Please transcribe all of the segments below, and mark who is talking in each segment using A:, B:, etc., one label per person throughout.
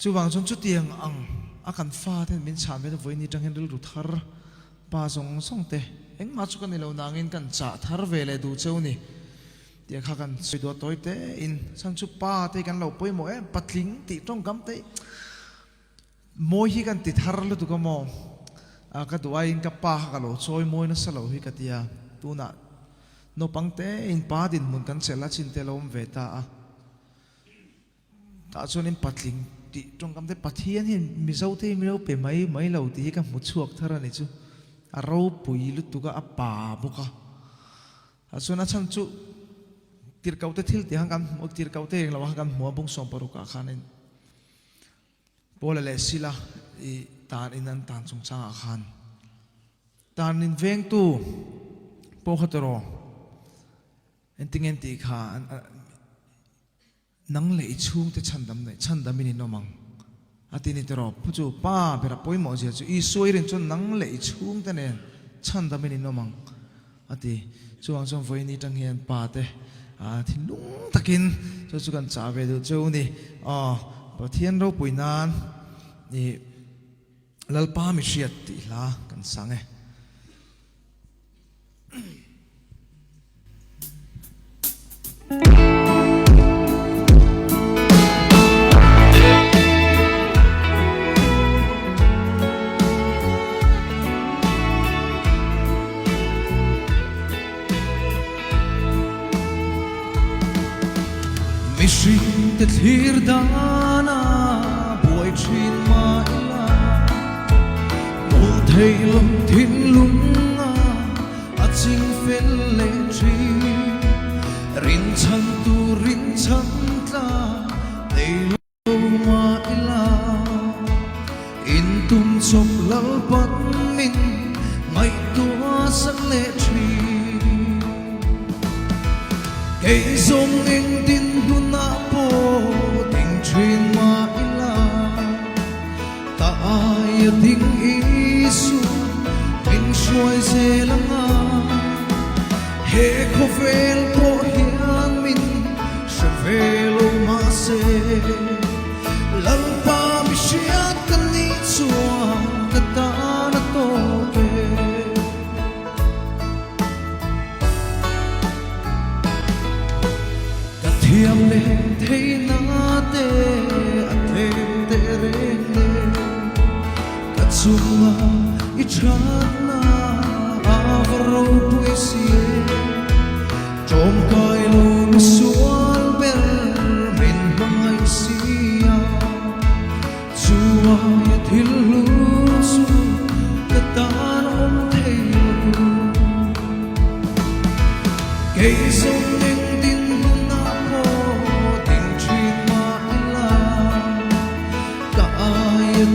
A: chu wang chon chu tiang ang akan fa ten min chan me voi ni tang hen ru thar pa song song te eng ma chu kan ni lo nangin kan cha thar vele du cheu ni tia kha kan sui do toy te in san chu pa te kan lo poi mo patling ti tong kam te moi hi kan ti thar lu tu ka mo ka duai in ka pa ka lo choi moi na salo hi ka tia tu na no pangte in pa din mun kan chela chin te lom ve ta a ta chon in patling ti tong kam te pathian hin mi zo te mi lo pe mai lo ti ka mu chuak thar ani chu a ro pui lu tu ka a pa bu ka a chona chan chu tir kau te thil ti hang kan mo tir kau te eng lo hang kan mo bung som paru ka khanin pole le sila i tan in an tan chung chang a khan tan in veng tu po khatoro entingen ti kha nang le chung te chandam in no mang atini tero puchu pa bera poi mo je chu I soirin chon nang le chung te ne chandam in no mang ati chuang chong voi ni tang hian pa te thin lung takin chu kan cha ve du chu ni pathian ro puinan ni lalpa mi hriat ti la kan sange
B: Mishing the thir dana boy chin ma ila mo thei lum thin lung a ching fel le tri rin chan tla dei lo ma ila in tum chop lal pat min mai tua sak le tri cây sông in tin hun na po tình truyền ma ila ta ai tình isu mình xuôi dễ lắm he ko vel po hian min se velo ma se lam pa mi shiat kan ni chua ka ta na to ke thiam le thei na te a them te re le ka chunga I thana avro puisie tom kai lo sual bel min bangai sia chua ya thil lu su ka tan om thei cây sông nên tin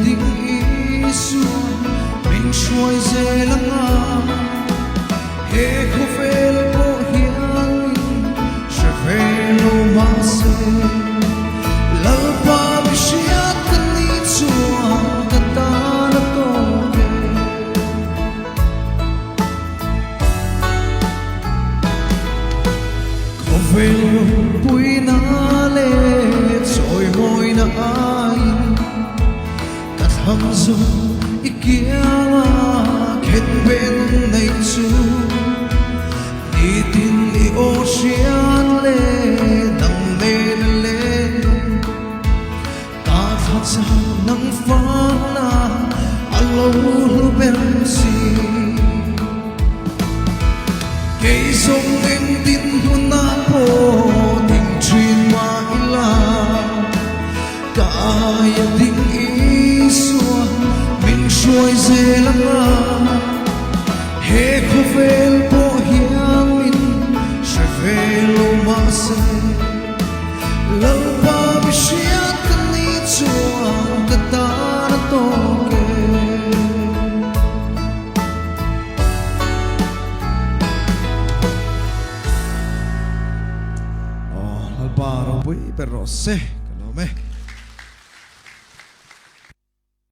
B: tình isu mình xuôi dễ lắm he ko vel po hian se velo ma se lal pa mi shiat kan ni chua ka ta na to ke ko velo pui na le choi moi na ai hằng dù ý kia khen bên này chú đi tin đi ô xiên lên nắng lên lên ta thật ra nắng phá na alo lu bên si cây sông em tin hun na po tình truyền ma ila cả tình mình xuôi dễ lắm he ko vel po hian min se velo ma se lau pa mi shiat kan ni chua ka ta na to ke
A: al paro pui per rosse, que lo me